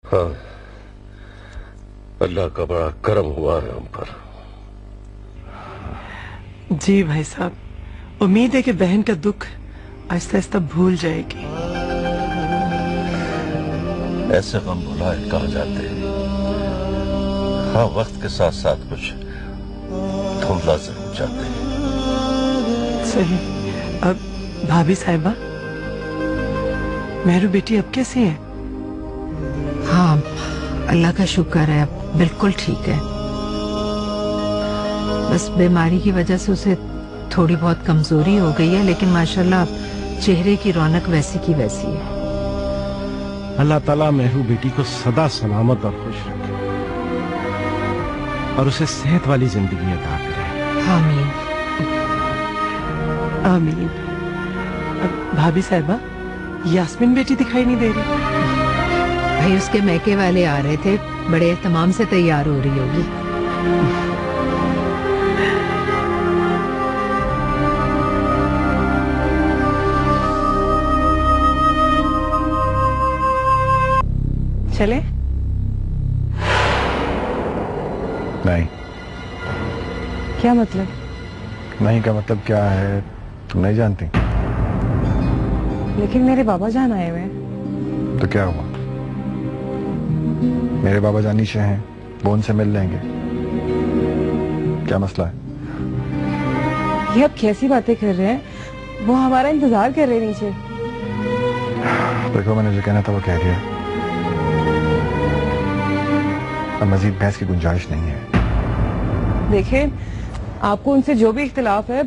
हाँ, अल्लाह का बड़ा करम हुआ है हम पर। जी भाई साहब, उम्मीद है कि बहन का दुख आहिस्ता आहिस्ता भूल जाएगी। ऐसे गम भुलाए कहाँ जाते हैं। हाँ, वक्त के साथ साथ कुछ धुंधला जरूर जाते हैं। सही। अब भाभी साहिबा, मेहरू बेटी अब कैसी है? हाँ, अल्लाह का शुक्र है, अब बिल्कुल ठीक है। बस बीमारी की वजह से उसे थोड़ी बहुत कमजोरी हो गई है, लेकिन माशाल्लाह अब चेहरे की रौनक वैसी की वैसी है। अल्लाह ताला मेहरू बेटी को सदा सलामत और खुश रखे और उसे सेहत वाली जिंदगी अता करे। आमीन आमीन। अब भाभी साहिबा, यास्मीन बेटी दिखाई नहीं दे रही। भाई उसके मैके वाले आ रहे थे, बड़े एहतमाम से तैयार हो रही होगी। चले? नहीं। क्या मतलब? नहीं का मतलब क्या है तुम नहीं जानती? लेकिन मेरे बाबा जान आए हुए हैं। तो क्या हुआ? मेरे बाबा जान नीचे हैं, वो उनसे मिल लेंगे। क्या मसला है? ये आप कैसी बातें कर रहे हैं? वो हमारा इंतजार कर रहे हैं नीचे। देखो, मैंने जो कहना था वो कह दिया। अब मजीद बहस की गुंजाइश नहीं है। देखिए, आपको उनसे जो भी इख्तिलाफ है,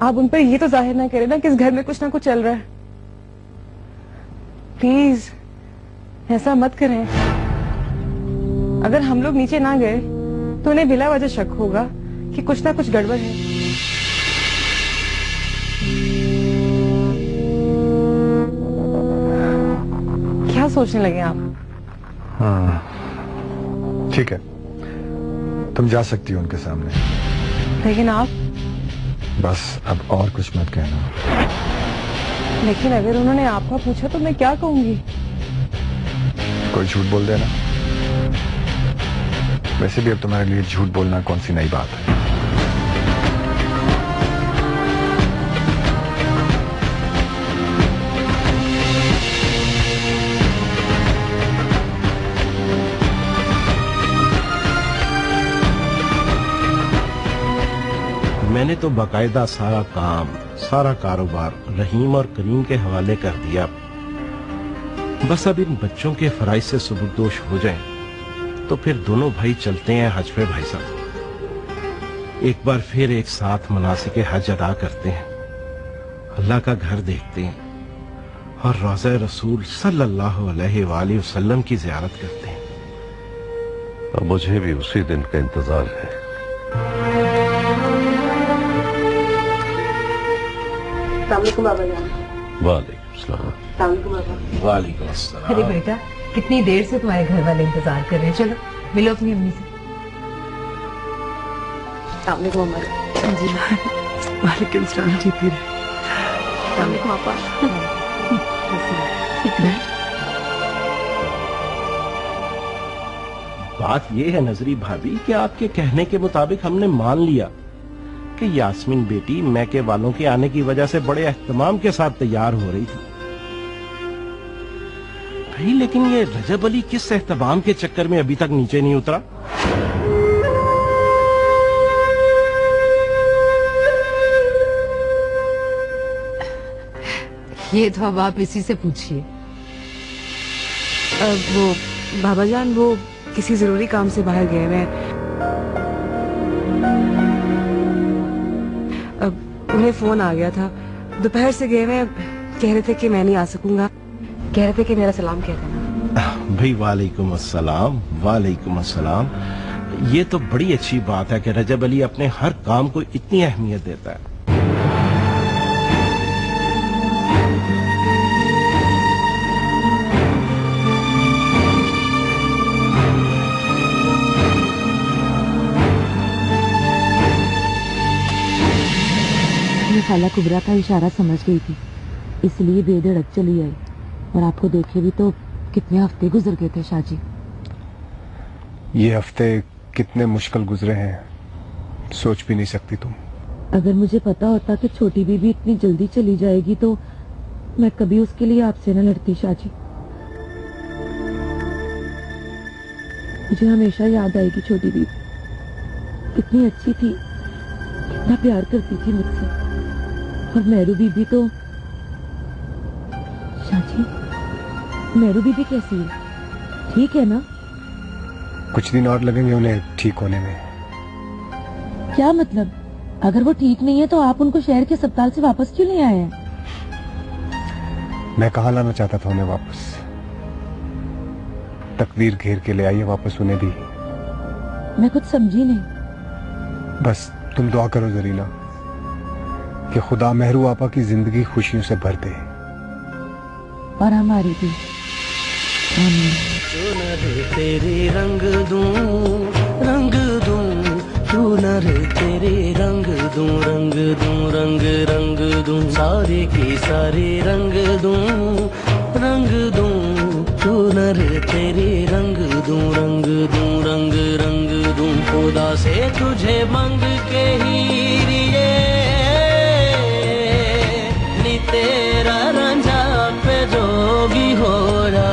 आप उन पर ये तो जाहिर ना करें ना कि इस घर में कुछ ना कुछ चल रहा है। प्लीज ऐसा मत करें। अगर हम लोग नीचे ना गए तो उन्हें बिला वजह शक होगा कि कुछ ना कुछ गड़बड़ है। क्या सोचने लगे आप? हाँ, ठीक है, तुम जा सकती हो उनके सामने, लेकिन आप? बस अब और कुछ मत कहना। लेकिन अगर उन्होंने आपका पूछा तो मैं क्या कहूंगी? कोई झूठ बोल देना। वैसे भी अब तुम्हारे लिए झूठ बोलना कौन सी नई बात है। मैंने तो बाकायदा सारा काम, सारा कारोबार रहीम और करीम के हवाले कर दिया। बस अब इन बच्चों के फराइज से सुबुकदोश हो जाएं, तो फिर दोनों भाई चलते हैं हज पे भाई साहब। एक बार फिर एक साथ मनासिक हज अदा करते हैं, अल्लाह का घर देखते हैं और रोज़ा रसूल सल्लल्लाहु अलैहि वसल्लम की ज़ियारत करते हैं। अब मुझे भी उसी दिन का इंतजार है। बाबा जान। वालेकुम सलाम। वालेकुम अस्सलाम। अरे बेटा, कितनी देर से तुम्हारे घर वाले इंतजार कर रहे हैं। चलो मिलो अपनी अम्मी से। जी। वालेकुम सलाम जी। फिर पापा। बात यह है नजरी भाभी कि आपके कहने के मुताबिक हमने मान लिया कि यास्मीन बेटी मैके वालों के आने की वजह से बड़े एहतमाम के साथ तैयार हो रही थी। भाई, लेकिन ये रजब अली किस एहतमाम के चक्कर में अभी तक नीचे नहीं उतरा? ये तो अब आप इसी से पूछिए। वो बाबा जान वो किसी जरूरी काम से बाहर गए हुए हैं। उन्हें फोन आ गया था, दोपहर से गए हुए, कह रहे थे कि मैं नहीं आ सकूंगा, कह रहे थे कि मेरा सलाम कह देना। भाई वालेकुम अस्सलाम, वालेकुम अस्सलाम। ये तो बड़ी अच्छी बात है कि रजब अली अपने हर काम को इतनी अहमियत देता है। मैं खाला कुबरा का इशारा समझ गई थी, इसलिए बेधड़क चली आई और आपको देखे भी तो कितने हफ्ते गुजर गए थे शाहजी। ये हफ्ते कितने मुश्किल गुजरे हैं, सोच भी नहीं सकती तुम। अगर मुझे पता होता कि छोटी बीबी इतनी जल्दी चली जाएगी तो मैं कभी उसके लिए आपसे न लड़ती शाहजी। मुझे हमेशा याद आएगी छोटी बीबी, कितनी अच्छी थी, कितना प्यार करती थी मुझसे। और मेरू बीबी तो शाहजी, मेरू बीबी कैसी है, ठीक है ना? कुछ दिन और लगेंगे उन्हें ठीक होने में। क्या मतलब? अगर वो ठीक नहीं है तो आप उनको शहर के अस्पताल से वापस क्यों ले आए हैं? मैं कहाँ लाना चाहता था उन्हें वापस, तकदीर घेर के ले आई है वापस उन्हें भी। मैं कुछ समझी नहीं। बस तुम दुआ करो जरीना कि खुदा मेहरू आपा की जिंदगी खुशियों से भर दे, और हमारी भी। आमीन। तेरे रंग दूं चुनर तेरे रंग दूं रंग दूं सारे के सारे रंग दूं चुनर तेरे रंग दूं खुदा से तुझे मांग के हीरिए नी तेरा रंझा पे जोगी हो रहा।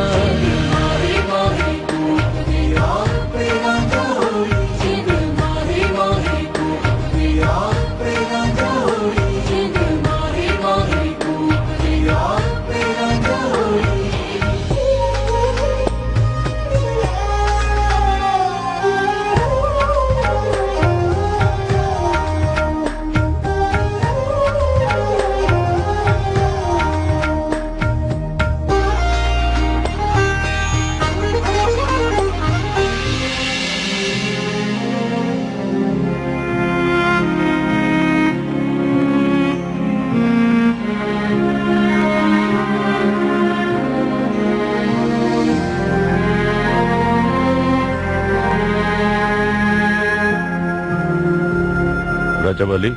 रजब अली,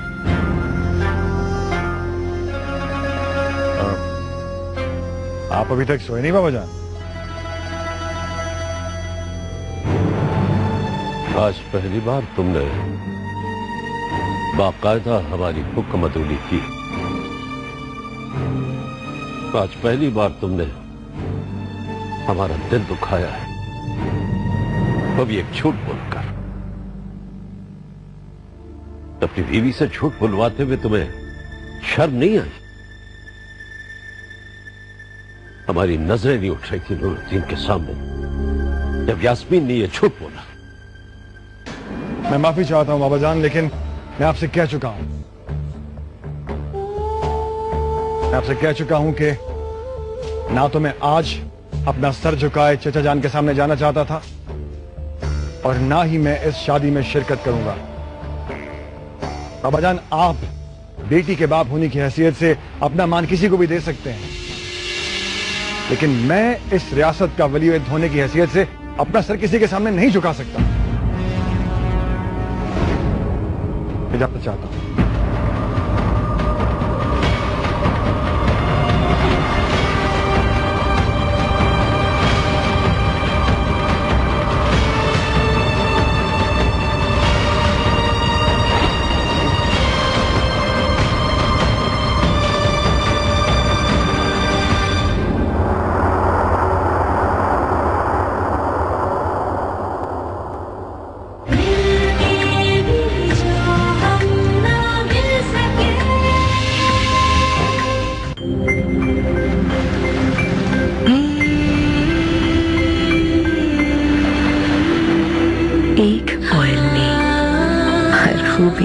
आप अभी तक सोए नहीं बाबा जान? आज पहली बार तुमने बाकायदा हमारी हुक्म अदूली की। आज पहली बार तुमने हमारा दिल दुखाया है, वो भी एक झूठ बोलकर। अपनी बीवी से झूठ बुलवाते हुए तुम्हें शर्म नहीं आई? हमारी नजरें नहीं उठ रही थी नूरुद्दीन के सामने जब यास्मीन ने यह झूठ बोला। मैं माफी चाहता हूं बाबा जान, लेकिन मैं आपसे कह चुका हूं, कि ना तो मैं आज अपना सर झुकाए चचा जान के सामने जाना चाहता था और ना ही मैं इस शादी में शिरकत करूंगा। बाबा जान, आप बेटी के बाप होने की हैसियत से अपना मान किसी को भी दे सकते हैं, लेकिन मैं इस रियासत का वली-उद होने की हैसियत से अपना सर किसी के सामने नहीं झुका सकता। इजाजत चाहता हूं। एक बोलने हर खूबी